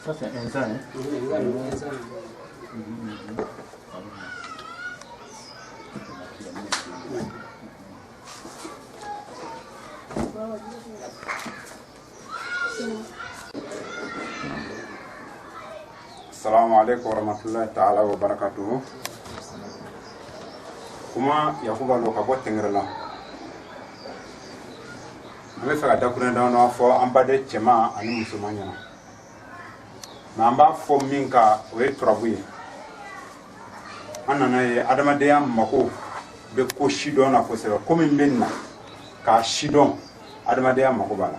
Ça c'est un zan, hein? Assalamu alaikum warahmatullahi ta'ala wa barakatuhu. Kuma Yakuba lo ka bo tengrela. Ame fa da kuna da no fo ambade chema ani musumanya. Na amba fo minka we trabuye. Anana ye adama de yam mako be ko shidon na ko sebe ko min benna ka shidon adama de yam mako bala.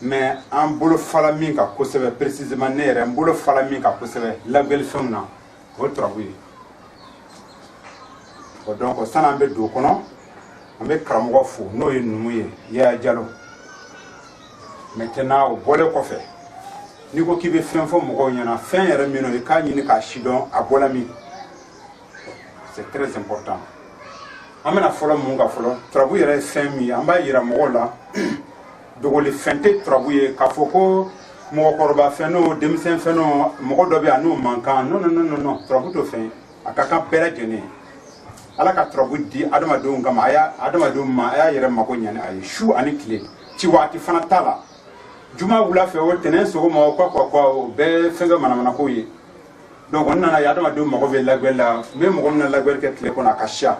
Mais en bolo fala minka ko sebe précisément nere en bolo fala minka ko sebe la belle femme na o trabuye. Donc ça n'a pas de kono ambe karamogo fo no ye numu ya jalo maintenant o bole ko fe ni ko kibe fen fo mo ko nyana fen yere mino e ka nyini ka shidon abola mi c'est très important amena folo munga folo trabu yere fen mi amba yira mo la dogo le fente trabu ye ka foko mo ko roba feno demisen feno mo ko dobi anu mankan non trabu to fen akaka bela jene ala ka trabu di adama do ngama aya adama do ma aya yere mako nyane ay shu ani kile ci wati fana tala juma wula fe o tenen so mo kwa be fenga mana ko yi donc on nana ya adama do mako be lagbela me mo na lagbel ke kile ko na kasha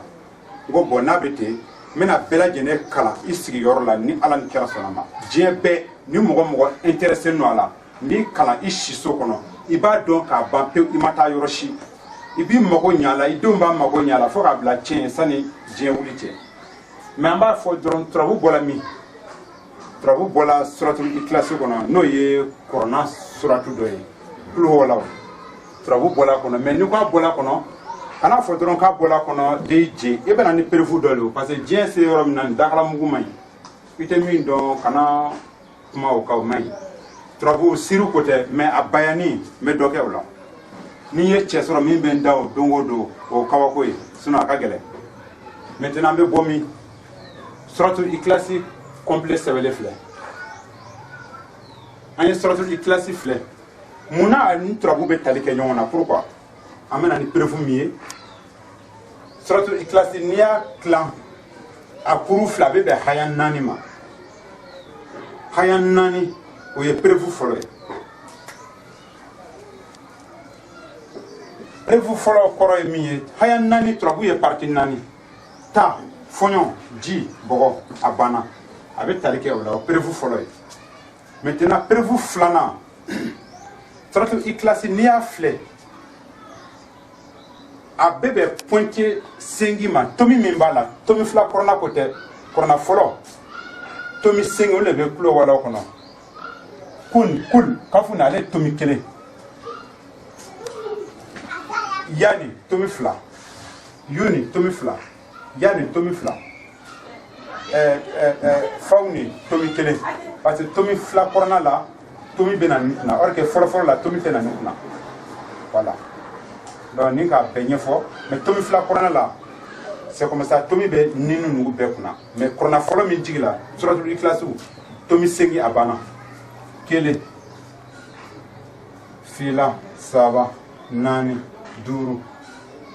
go bona bete mena bela jene kala isigi yorla ni ala ni kera sonama jebe ni mo intéressé no ala ni kala ishi so kono iba don ka bampe imata yoroshi ibi mago nyala idumba mago nyala fo ka bla chen sani je wulite mais amba fo dron trabu bola suratul ikhlas kono no ye corona suratu do ye plus wala trabu bola kono mais ni ko bola kono ana fo dron ka bola kono deje e bana ni perfu do lo parce que je se yorom nan dakala mugu may ite min don kana kuma o ka may trabu siru kote mais abayani mais doke wala ni ye cɛ sɔrɔ min bɛ da o don o don o kabako ye sinon a ka gɛlɛn maintenant an bɛ bɔ min suratul ikhlasi complet sɛbɛnlen filɛ an ye suratul ikhlasi filɛ munna a ni turabu bɛ tali kɛ ɲɔgɔn na pourquoi an bɛ na ni preuve min ye suratul ikhlasi n'i y'a tilan a kuru fila a bɛ bɛn haya 4 ma haya 4 o ye preuve fɔlɔ ye. Et vous follow koro mi haya 4 trabu ye parti 4 ta fonyon ji bogo abana avec talike wala prévu follow maintenant prévu flana trato iklasi ni afle a bebe pointé sengima tomi mimbala tomi fla corona côté corona follow tomi sengo le be klo wala kono kul kafuna le tomi kele yani tomi fla yuni tomi fla yani tomi fla fauni tomi kele parce que tomi fla corona la tomi benanitna or que folo la tomi tenanitna voilà donc ni ka benye fo mais tomi fla corona la c'est comme ça tomi be ninu nugu be kuna mais corona folo min jigila suratul ikhlas tomi sengi abana kele fila saba nani duru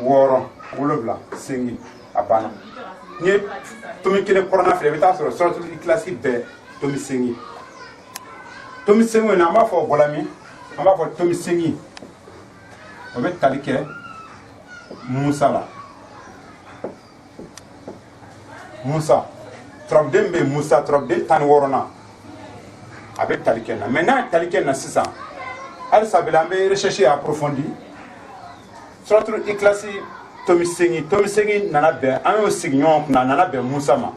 woro wolobla sengi abana ni tomi kele corona fle beta sur suratul ikhlas be tomi sengi na ma fo bolami amba fo tomi sengi o be talike musa la musa trop dembe musa trop de tan worona avec talike na maintenant talike na sisa al sabelambe rechercher approfondi suratul ikhlas tomi sengi nana be an yo signon na nana be musa ma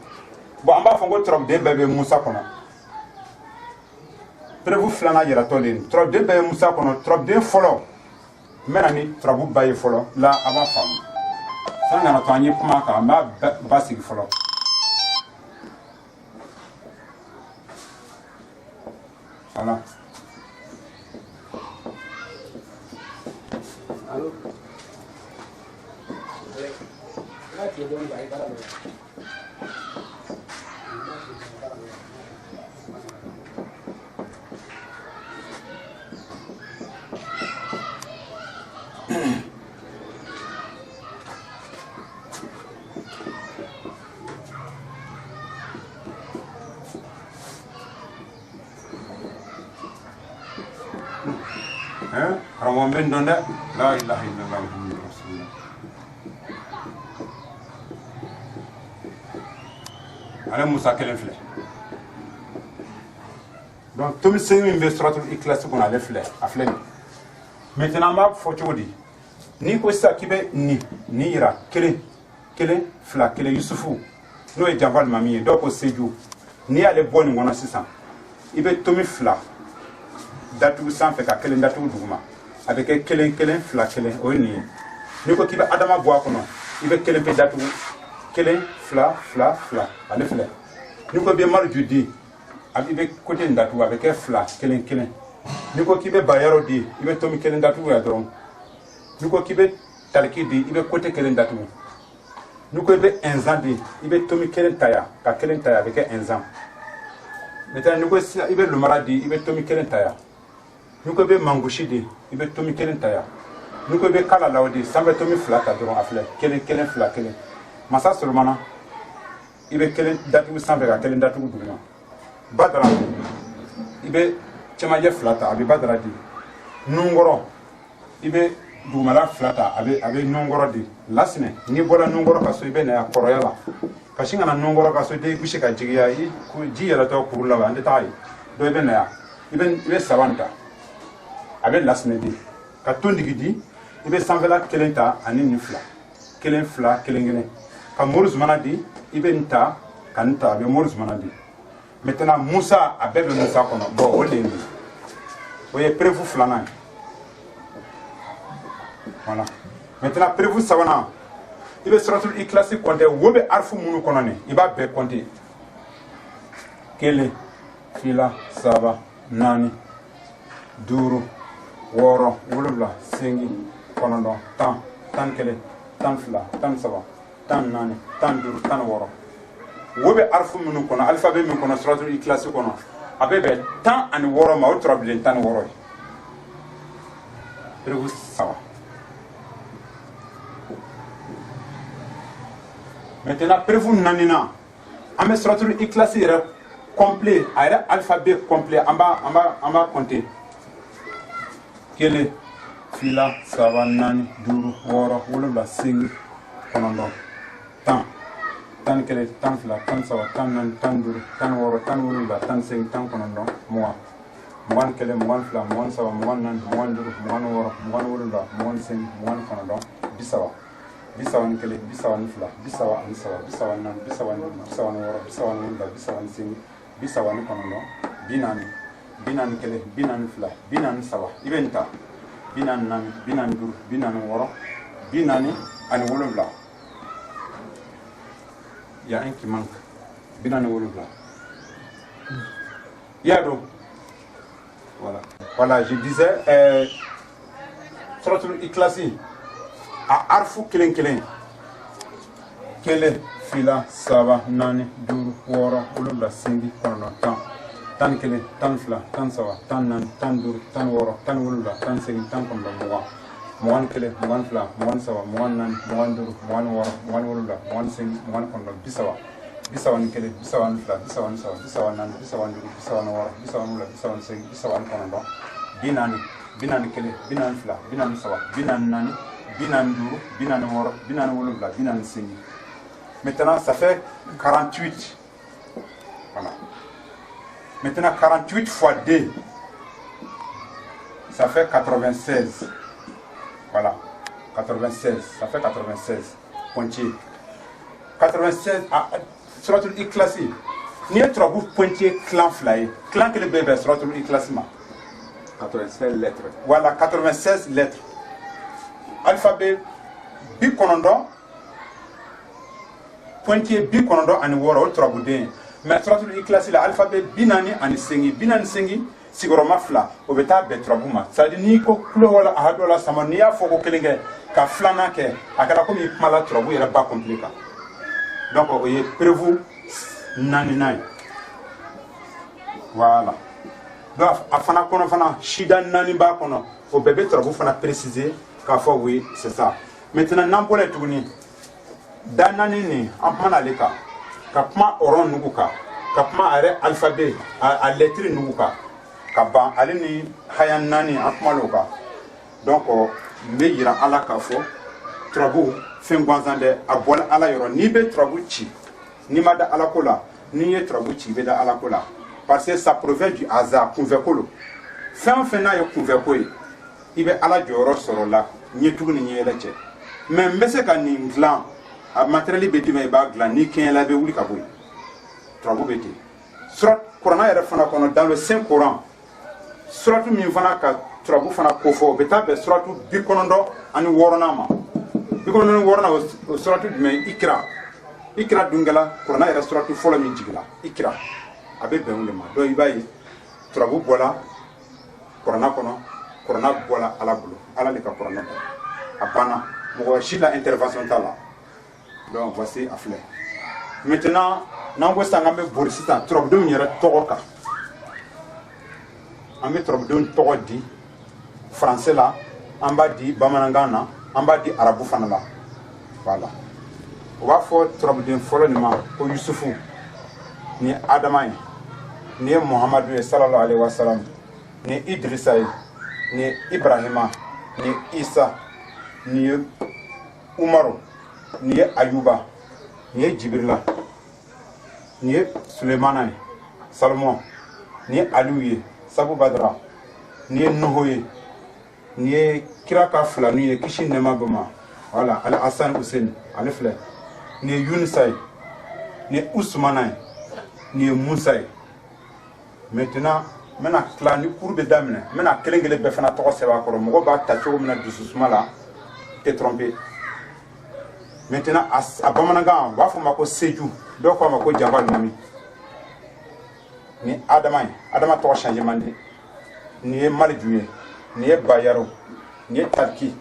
bon amba fo go trop de be musa kono prévu flana yira tolen trop de be musa kono trop de folo menani trabu baye folo la aba fam sanga na tanye kuma ka ma basig folo voilà allô là tu donnes baye para hein ramon ben donda la ilaha illallah muhammadur rasulullah ala musa kelen fle donc tomi sengin be suratul ikhlas ko na le fle afle maintenant ma fo chodi ni ko sa kibe ni ira kele fla kele yusufu no e javal mami do ko seju ni ale boni ngona sisan ibe tomi fla datu sanfɛ ka kelen datu duguma a bɛ kɛ kelen fila kelen o ye nin ye n'i ko k'i bɛ adama bɔ a kɔnɔ i bɛ kelen pe datugu kelen fila ale filɛ n'i ko i bɛ mariju di i bɛ kote in datugu a bɛ kɛ fila kelen n'i ko k'i bɛ bayaro di i bɛ tomi kelen datugu ya dɔrɔn n'i ko k'i bɛ taliki di i bɛ kote kelen datugu n'i ko i bɛ ɛnzan di i bɛ tomi kelen ta ya ka kelen ta ya a bɛ kɛ ɛnzan maintenant n'i ko i bɛ lumara di i bɛ tomi kelen ta ya n'i ko i bɛ mangosi di i bɛ tomi kelen ta ya n'i ko i bɛ kala law di sanfɛ tomi fila ta dɔrɔn a filɛ kelen fila kelen masa solomana i bɛ kelen datugu sanfɛ ka kelen datugu duguma badara i bɛ cɛmancɛ fila ta a bɛ badara di nunkɔrɔ i bɛ dugumala fila ta a bɛ nunkɔrɔ di lasinɛ n'i bɔra nunkɔrɔ ka so i bɛ na kɔrɔya la ka sin ka na nunkɔrɔ ka so den gosi ka jigiya ji yɛlɛtɔ kuru la wa an tɛ taa yen dɔ i bɛ na yan i bɛ saban ta a bɛ lasinɛ di ka tondigi di i bɛ sanfɛla kelen ta ani nin fila kelen ka mori zumana di i bɛ nin ta ka nin ta a bɛ mori zumana di maintenant musa a bɛɛ bɛ musa kɔnɔ bon o de ye nin o ye preuve filanan ye voilà maintenant preuve sabanan i bɛ suratul ikilasi compter wo bɛ arifu minnu kɔnɔ nin i b'a bɛɛ compter kelen fila saba naani duuru wɔɔrɔ wolonwula segin kɔnɔntɔn tan kelen tan fila tan saba tan naani tan duuru tan wɔɔrɔ wo bɛ arifu minnu kɔnɔ alphabet min kɔnɔ suratul ikilasi kɔnɔ a bɛ bɛn 16 ma o tora bilen 16 ye preuve saba maintenant preuve naaninan an bɛ suratul ikilasi yɛrɛ complet a yɛrɛ alphabet complet an b'a compter kelen fila saba naani duuru wɔɔrɔ wolonwula segin kɔnɔntɔn tan kelen tan fila tan saba tan naani tan duuru tan wɔɔrɔ tan wolonwula tan segin tan kɔnɔntɔn mugan kelen mugan fila mugan saba mugan naani mugan duuru mugan wɔɔrɔ mugan wolonwula mugan segin mugan kɔnɔntɔn bisaba ni kelen bisaba ni fila bisaba ni saba bisaba ni naani bisaba ni duuru bisaba ni wɔɔrɔ bisaba ni wolonwula bisaba ni segin bisaba ni kɔnɔntɔn bi naani kelen bi naani fila bi naani saba i bɛ nin ta bi naani naani bi naani duuru bi naani wɔɔrɔ bi naani ani wolonwula il y a un qui manque bi naani wolonwula i y'a dɔn voilà je disais suratul ikilasi a arifu kelen fila saba naani duuru wɔɔrɔ wolonwula segin kɔnɔntɔn tan kelen tan fila tan saba tan naani tan duuru tan wɔɔrɔ tan wolonwula tan segin tan kɔnɔntɔn mugan kelen mugan fila mugan saba mugan naani mugan duuru mugan wɔɔrɔ mugan wolonwula mugan segin mugan kɔnɔntɔn bisaba ni kelen bisaba ni fila bisaba ni saba bisaba ni naani bisaba ni duuru bisaba ni wɔɔrɔ bisaba ni wolonwula bisaba ni segin bisaba ni kɔnɔntɔn bi naani kelen bi naani fila bi naani saba bi naani naani bi naani duuru bi naani wɔɔrɔ bi naani wolonwula bi naani segin maintenant ça fait 48 voilà. Maintenant, 48 fois 2, ça fait 96. Voilà, 96, ça fait 96. Pointier. 96, suratul ikilasi. Ni ye turabu pointier clan fly. Clan que le bébé suratul ikilasi ma. 96 lettres. Voilà, 96 lettres. Alphabet bi kɔnɔntɔn. Pointier bi kɔnɔntɔn ani wɔɔrɔ o turabu den. Mais suratul ikilasi la alphabet bi naani ani segin sigiyɔrɔma fila o bɛ taa bɛn turabu ma c'est à dire n'i ko kulo wala a ha dɔ la sama n'i y'a fɔ ko kelen kɛ ka filanan kɛ a kɛra komi i kumala turabu yɛrɛ ba complet kan donc o ye preuve naaninan ye voilà donc a fana kɔnɔ fana sida naani b'a kɔnɔ o bɛɛ bɛ turabu fana préciser k'a fɔ oui c'est ça maintenant n'an bɔra yen tuguni da naani nin an kumana ale kan ka kuma oron nugu kan ka kuma a yɛrɛ alphabet a lettre nugu kan ka ban ale ni haya naani an kuma l'o kan donc n bɛ yira ala k'a fɔ turabu fɛn gansan dɛ a bɔla ala yɔrɔ n'i bɛ turabu ci n'i ma da ala ko la n'i ye turabu ci i bɛ da ala ko la parce que ça provient du hasard kunfɛ ko lo fɛn o fɛn n'a ye kunfɛ ko ye i bɛ ala jɔyɔrɔ sɔrɔ la ɲɛtugu ni ɲɛyɛlɛ cɛ mais n bɛ se ka nin dilan a matériel bɛ d'i ma i b'a dilan n'i kɛɲɛla i bɛ wuli ka bɔ yen turabu bɛ ten surat kuranna yɛrɛ fana kɔnɔ dans le saint coran suratu min fana ka turabu fana kofɔ o bɛ taa bɛn suratu 96 ma 96 o suratu jumɛn ikira dungala kuranna yɛrɛ suratu fɔlɔ min jigila ikira a bɛ bɛn o de ma donc i b'a ye turabu bɔla kuranna kɔnɔ kuranna bɔla ala bolo ala de ka kuranna bɔ a banna mɔgɔ si la intervention t'a la donc voici a filɛ maintenant n'an ko sisan k'an bɛ bori sisan turabudenw yɛrɛ tɔgɔ kan an bɛ turabudenw tɔgɔ di français la an b'a di bamanankan na an b'a di arabu fana la voilà o b'a fɔ turabuden fɔlɔ nin ma ko yusufu ni ye adama ye ni ye muhamadu ye sallallahu alaihi wasallam ni ye idrisa ye ni ye ibrahima ni ye isa ni ye umaru ni ye ayuba ni ye jibrila ni ye sulemana ye salomon ni ye aliyu ye sabu badara ni ye nuhu ye ni ye kira ka filanu ye kisi nɛma bama voilà ale hasan hussein ale filɛ ni ye yunusa ye ni ye usmana ye ni ye musa ye maintenant n bɛna tila ni cours bɛ daminɛ n bɛna kelen kelen bɛɛ fana tɔgɔ sɛbɛn a kɔrɔ mɔgɔ b'a ta cogo min na dususuma la tɛ tromper maintenant a bamanankan u b'a fɔ ma ko seju dɔw k'a ma ko janfa nami ni adama ye adama tɔgɔ changer man di ni ye maliju ye ni ye bayaro ni ye tarki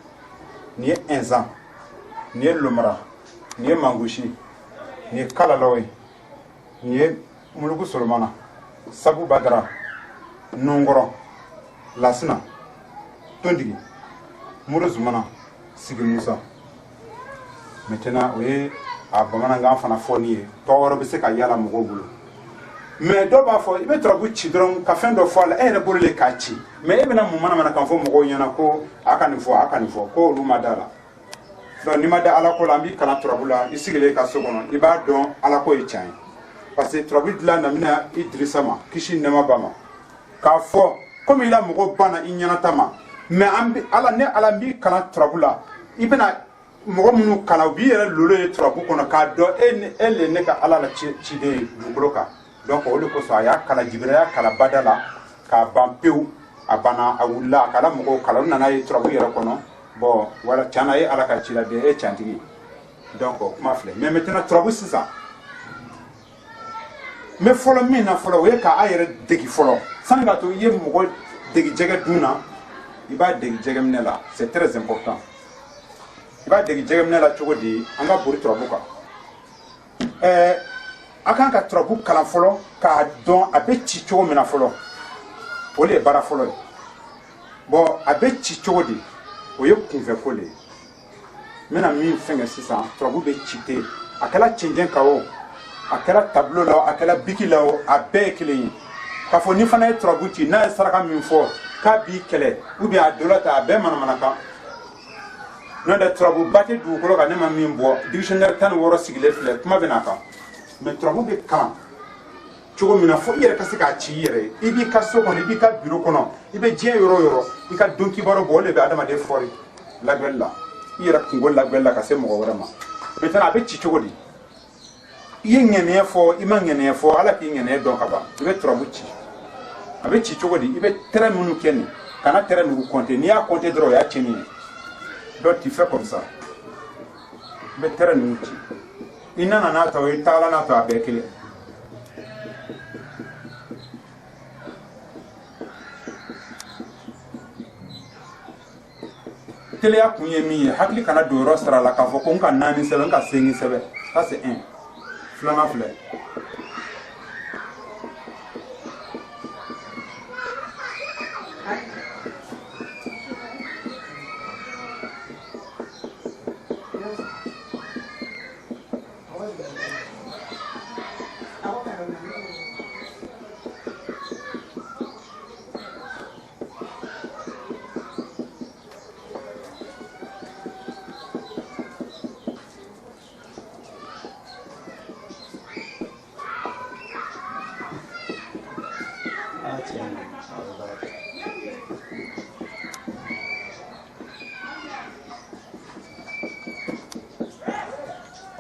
ni ye inzan ni ye lomara ni ye mangushi ni ye kalalaw ye ni ye mulugu solomana sabu badara nungɔrɔ lasina tondigi muru zumana sigi musa maintenant o ye a bamanankan fana fɔ ni ye tɔgɔ wɛrɛ bɛ se ka yala mɔgɔw bolo mais dɔw b'a fɔ i bɛ turabu ci dɔrɔn ka fɛn dɔ fɔ a la e yɛrɛ bolo de k'a ci mais e bɛna mun mana kan fɔ mɔgɔw ɲɛna ko a ka nin fɔ ko olu ma da la donc n'i ma da ala ko la an b'i kalan turabu la i sigilen ka so kɔnɔ i b'a dɔn ala ko ye tiɲɛ ye parce que turabu dilan daminɛ idrisa ma kisi nɛma ba ma k'a fɔ komi i la mɔgɔw banna i ɲɛnata ma mais ala b'i kalan turabu la i bɛna mɔgɔ minnu kalan u b'i yɛrɛ lolo ye turabu kɔnɔ k'a dɔn e le ne ka ala la ciden ye dugukolo kan donc o de kosɔn a y'a kala jibira y'a kala bada la k'a ban pewu a banna a wulila a kala mɔgɔw kala u nana ye turabu yɛrɛ kɔnɔ bon wala tiɲɛna ye ala ka ci la de e tiɲɛtigi donc kuma filɛ mais maintenant turabu sisan n bɛ fɔlɔ min na fɔlɔ o ye k'a yɛrɛ degi fɔlɔ sani k'a to i ye mɔgɔ degi jɛgɛ dun na i b'a degi jɛgɛminɛ la c'est très important i b'a degi jɛgɛminɛ la cogo di an ka bori turabu kan a kan ka turabu kalan fɔlɔ k'a dɔn a bɛ ci cogo min na fɔlɔ o de ye baara fɔlɔ ye bon a bɛ ci cogo di o ye kunfɛ ko de ye n bɛna min fɛngɛ sisan turabu bɛ ci ten a kɛra cɛncɛn kan o a kɛra tableau la o a kɛra biki la o a bɛɛ ye kelen ye k'a fɔ ni fana ye turabu ci n'a ye saraka min fɔ k'a b'i kɛlɛ ou bien a dɔ ta a bɛɛ manamanakan n'o tɛ turabu ba tɛ dugukolo kan ne ma min bɔ dictionnaire 16 sigilen filɛ kuma bɛ n'a kan mais turabu bɛ kalan cogo min na fo i yɛrɛ ka se k'a ci i yɛrɛ ye i b'i ka so kɔnɔ i b'i ka bureau kɔnɔ i bɛ diɲɛ yɔrɔ o yɔrɔ i ka don kibaru bɔ o de bɛ adamaden fɔri labɛnni la i yɛrɛ kungo labɛnni la ka se mɔgɔ wɛrɛ ma maintenant a bɛ ci cogo di i ye ŋɛniɲɛ fɔ i ma ŋɛniɲɛ fɔ ala k'i ŋɛniɲɛ dɔn ka ban i bɛ turabu ci a bɛ ci cogo di i bɛ tɛrɛ minnu kɛ nin kana tɛrɛ ninnu compter n'i y'a compter dɔrɔn o y'a tiɲɛni ye donc tu fais comme ça i bɛ tɛrɛ ninnu ci i nana n'a ta o i taala n'a ta a bɛɛ kelen teliya kun ye min ye hakili kana don yɔrɔ sira la k'a fɔ ko n ka 4 sɛbɛn n ka 5 sɛbɛn ça c'est 1 filanan filɛ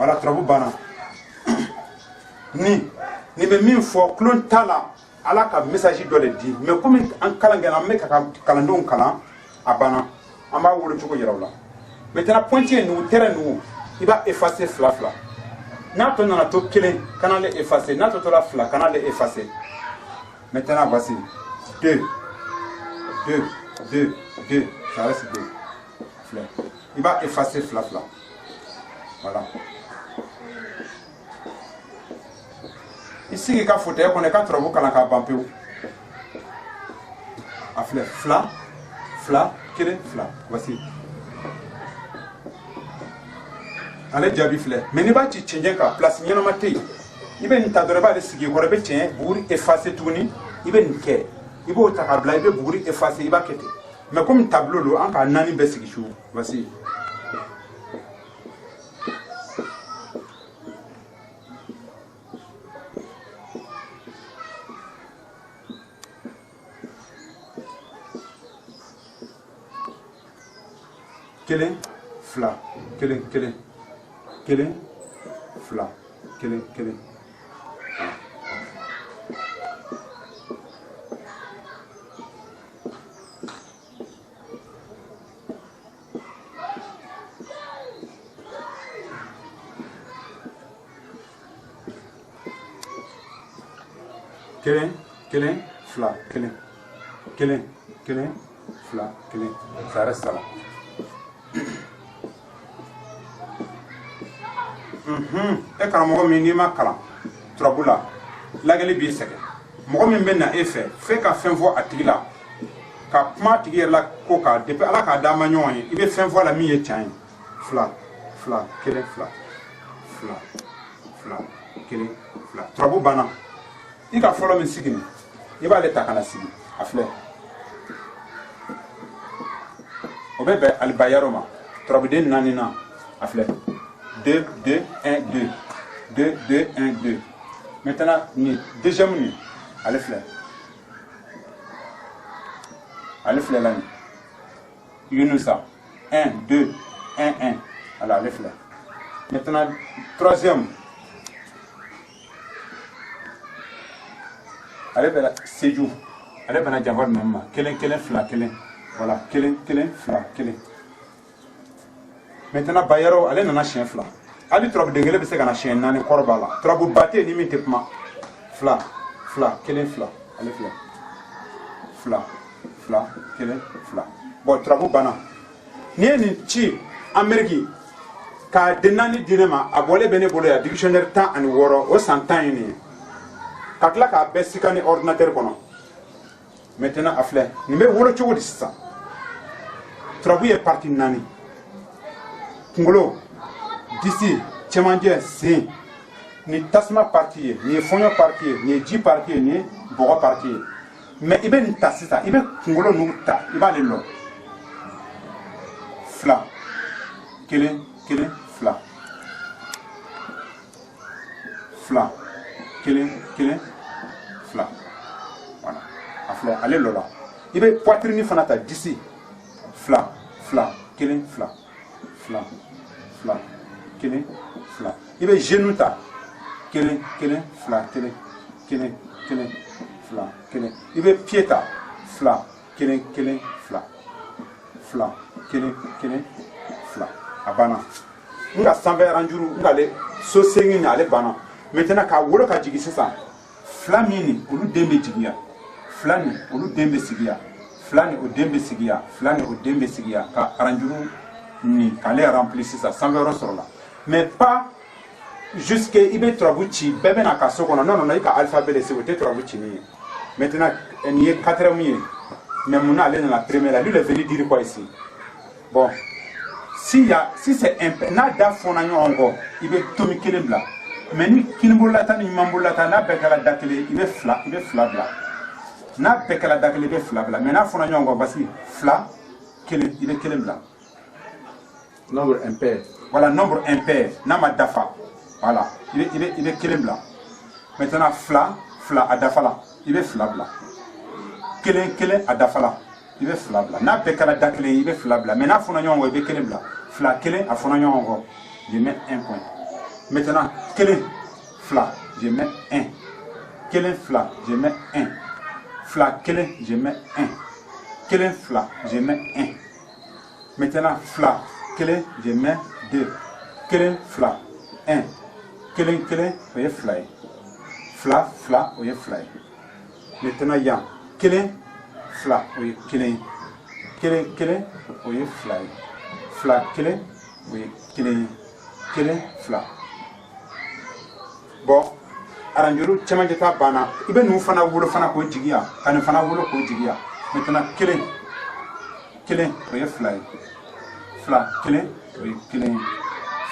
voilà trabu bana ni be min fo klon tala ala ka message do le di mais comme an kala ngena me ka kala ndon kala abana amba wolo tuko yarawla maintenant pointier nous terrain nous il va effacer fla fla na to na to kelen kana le effacer na to la fla kana le effacer maintenant voici 2 ça reste 2 fla il va effacer fla fla voilà ici il ka fauteuil qu'on est quatre vous quand ka bampé a fla fla kelen fla voici ale jabi filɛ mais ni b'a ci cɛncɛn kan place ɲɛnama tɛ yen i bɛ nin ta dɔrɔn i b'ale sigi kɔrɔ i bɛ cɛn buguri effacer tuguni i bɛ nin kɛ i b'o ta k'a bila i bɛ buguri effacer i b'a kɛ ten mais comme tableau don an k'a naani bɛɛ sigi su voici kelen fila kelen kelen kelen fila kelen kelen kelen kelen fila kelen kelen kelen fila kelen ça reste là. E karamɔgɔ min n'i ma kalan turabu la lagɛli b'i sɛgɛn mɔgɔ min bɛ na e fɛ ka fɛn fɔ a tigi la ka kuma a tigi yɛrɛ la ko ka depuis ala k'a d'an ma ɲɔgɔn ye i bɛ fɛn fɔ a la min ye tiɲɛ ye fila fila kelen fila fila fila kelen fila turabu banna i ka fɔlɔ min sigi nin i b'ale ta ka na sigi a filɛ o bɛ bɛn alibayaro ma turabuden naani na a filɛ 2 2 1 2 2 2 1 2 maintenant ni deuxième ni allez faire là Yunusa 1 2 1 1 alors allez faire maintenant troisième allez faire Sédhiou allez faire Jawar Mama kelen kelen fla kelen voilà kelen kelen fla kelen maintenant Bayero allez nana chien fla ali trop dengele be se kana chien nani korba la trop baté ni minte kuma fla fla kelen fla allez fla fla fla kelen fla bon trop bana ni ci Amerique ka denani dinema abole bene bolo ya dictionnaire temps ani woro o santan ni kakla ka besikani ordinateur kono maintenant afle ni me wolo ci wodi sa trop est parti nani Kungolo, d'ici, Tchemandien, c'est ni tasma parti, ni fonyo parti, ni ji parti, ni bogo parti. Mais il va ni tassi ça, il va Kungolo nous ta, il va le long. Fla, kelen, fla. Fla, kelen, fla. Voilà. Afla, allez lola. Il va poitrine fanata d'ici. Fla, kelen, fla. Fla, kelen, fla. Il va genou ta. Kelen, fla, kelen, fla, kelen. Il va pied ta. Fla, kelen, fla. Fla, kelen, fla. Abana. Nga sambe ranjuru, nga le so sengi na le bana. Maintenant ka wolo ka jigi sisan. Fla mini, olu dembe jigiya. Fla ni, olu dembe sigiya. Fla ni o dembe sigiya. Fla ni o dembe sigiya. Ka ranjuru ni allez remplir ça 100 € sur là mais pas jusque ibe trabuchi bebe na kaso kono non il ka alphabet de c'est trabuchi ni maintenant il est 4e mais mon aller dans la première lui il est venu dire quoi ici bon si c'est un na da fona nyongo ibe tomi kelembla mais ni kinbulata ni mambulata na bekala dakle ibe fla bla na bekala dakle ibe fla bla mais na fona nyongo basi fla kele ibe kelembla Nombre impair. Voilà, nombre impair. Nama dafa. Voilà. Il est kelen blanc. Maintenant, fla à dafa là. Il est fla blanc. Kelen à dafa là. Il est fla blanc. Na bekala dakle, il est fla blanc. Maintenant, fonagnon, il est kelen blanc. Fla kelen à fonagnon, il met 1 point. Maintenant, kelen, fla, je mets 1. Kelen, fla, je mets 1. Fla, kelen, je mets 1. Kelen, fla, je mets 1. Maintenant, fla, kelen, je mets 2. Kelen, fla, 1. Kelen, kelen, voyez fly. Fla, fla, voyez fly. Maintenant, il y a kelen, fla, voyez kelen. Kelen, kelen, voyez fly. Fla, kelen, voyez kelen. Kelen, fla. Bon, aranjuru cɛman jata bana i bɛ ninnu fana wolo fana k'o jigiya ka nin fana wolo k'o jigiya maintenant kelen kelen o ye fila ye fila kelen o ye kelen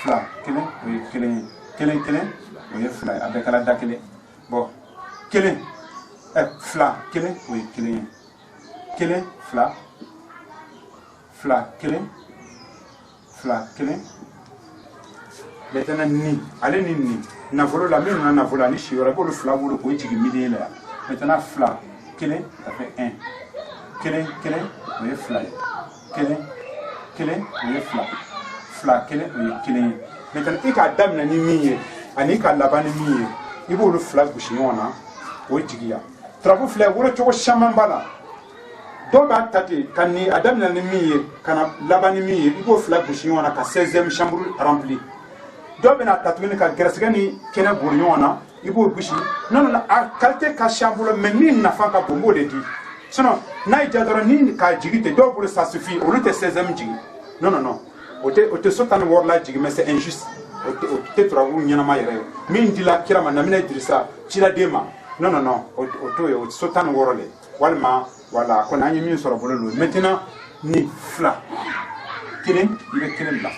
fila kelen o ye kelen kelen kelen o ye fila ye a bɛɛ kɛra da kelen bon kelen fila kelen o ye kelen ye kelen fila fila kelen fila kelen maintenant ni ale ni nafolo la min na nafolo ni shiyora ko fila wolo ko jigi miliye la maintenant fila kelen ça fait 1 kelen kelen o ye fila kelen kelen o ye fila fila kelen o ye kelen maintenant i ka damina ni min ye ani ka laban ni min ye i b'olu fila gosi ɲɔgɔn na o jigiya turabu fila wolo cogo caman b'a la dɔw b'a ta ten ka ni a damina ni min ye ka na laban ni min ye i b'o fila gosi ɲɔgɔn na ka 16e chambre rempli dɔw bɛna ta tuguni ka gɛrɛsɛgɛ ni kɛnɛ boli ɲɔgɔn na i b'o gosi non a qualité ka si an bolo mais min nafa ka bon n b'o de di sinon n'a y'i diya dɔrɔn ni ka jigi ten dɔw bolo ça suffit olu tɛ 16e jigi non o tɛ so tan ni wɔɔrɔ la jigi mais c'est injuste o tɛ turabu ɲɛnama yɛrɛ ye min dila kira ma Namina Idirisa ciladen ma non o t'o ye o tɛ so tan ni wɔɔrɔ le walima voilà kɔni an ye min sɔrɔ bolo lo maintenant ni fila kelen i bɛ kelen bila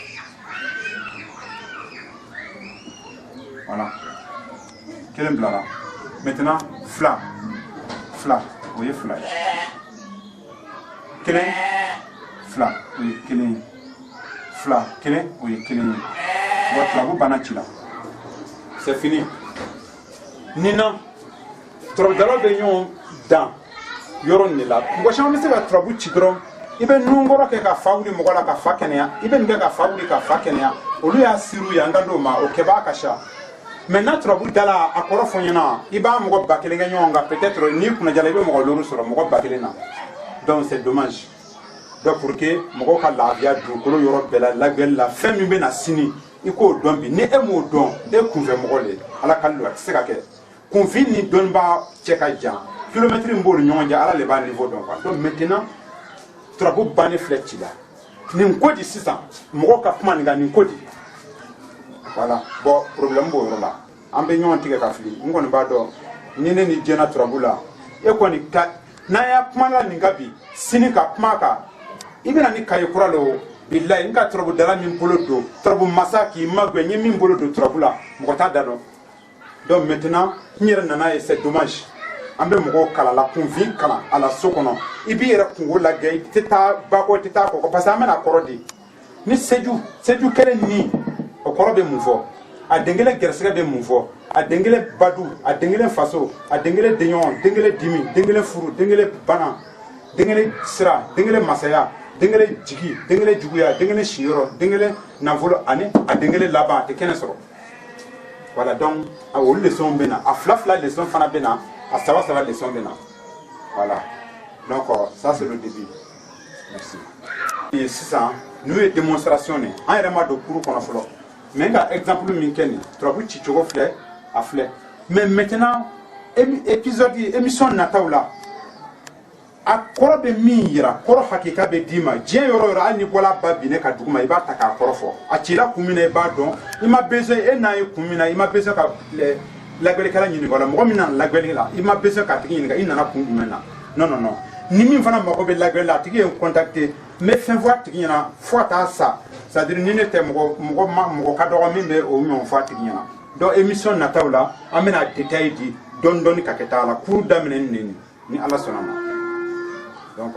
voilà kelen bilara maintenant fila o ye fila ye kelen fila o ye kelen ye fila kelen o ye kelen ye wa turabu banna ci la c'est fini ni na turabudalaw bɛ ɲɔgɔn dan yɔrɔ nin de la mɔgɔ caman bɛ se ka turabu ci dɔrɔn i bɛ nunkɔrɔ kɛ ka fa wuli mɔgɔ la ka fa kɛnɛya i bɛ nin kɛ ka fa wuli ka fa kɛnɛya olu y'a siriw ye an ka d'o ma o kɛbaa ka ca mais n'a turabu dala a kɔrɔ fɔ ɲɛna i b'a mɔgɔ 1000 kɛ ɲɔgɔn kan peut-être n'i kunna jala i bɛ mɔgɔ loro sɔrɔ mɔgɔ 1000 na donc c'est dommage donc pour que mɔgɔw ka lafiya dugukolo yɔrɔ bɛɛ la lagbɛli la fɛn min bɛ na sini i k'o dɔn bi ni e m'o dɔn e kunfɛ mɔgɔ le ala ka lo a tɛ se ka kɛ kunfin ni dɔnnibaa cɛ ka jan kilomètre min b'olu ɲɔgɔn cɛ ala de b'a niveau dɔn quoi donc maintenant turabu bannen filɛ ci la nin ko di sisan mɔgɔw ka kuma nin kan nin ko di voilà bon problème b'o yɔrɔ la an bɛ ɲɔgɔn tigɛ ka fili n kɔni b'a dɔn ni ne ni jɛna turabu la e kɔni ka n'an y'a kuma la nin kan bi sini ka kuma kan i bɛna ni kaye kura la o bilayi n ka turabu dala min bolo don turabu masa k'i magɛn n ye min bolo don turabu la mɔgɔ t'a da dɔn donc maintenant n yɛrɛ nana ye c'est dommage an bɛ mɔgɔw kala la kunfin kalan a la so kɔnɔ i b'i yɛrɛ kungo lajɛ i tɛ taa bako i tɛ taa kɔkɔ parce que an bɛna kɔrɔ di ni seju kelen ni o kɔrɔ bɛ mun fɔ a den kelen gɛrɛsɛgɛ bɛ mun fɔ a den kelen badu a den kelen faso a den kelen denɲɔgɔn den kelen dimi den kelen furu den kelen bana den kelen sira den kelen masaya den kelen jigi den kelen juguya den kelen siyɔrɔ den kelen nafolo ani a den kelen laban a tɛ kɛnɛ sɔrɔ voilà donc olu leçon bɛ na a fila leçon fana bɛ na a saba leçon bɛ na voilà donc ça c'est le début merci et sisan n'u ye démonstration ne an yɛrɛ ma don cours kɔnɔ fɔlɔ mais n ka exemple min kɛ nin turabu ci cogo filɛ a filɛ mais maintenant épisode émission nataw la a kɔrɔ bɛ min yira kɔrɔ hakika bɛ d'i ma diɲɛ yɔrɔ yɔrɔ hali ni bɔla ba binne ka dugu ma i b'a ta k'a kɔrɔ fɔ a cira kun min na i b'a dɔn i ma besoin e n'a ye kun min na i ma besoin ka lagɛlikɛla ɲininka o la mɔgɔ min nana lagɛli la i ma besoin k'a tigi ɲininka i nana kun jumɛn na non ni min fana mago bɛ lagɛli la a tigi ye n contacter n bɛ fɛn fɔ a tigi ɲɛna fo ka taa sa c'est à dire ni ne tɛ mɔgɔ ka dɔgɔ min bɛ o ɲɔgɔn fɔ a tigi ɲɛna donc émission nataw la an bɛna détail di dɔɔni ka kɛ taa la cours daminɛ ni ala sɔnna ma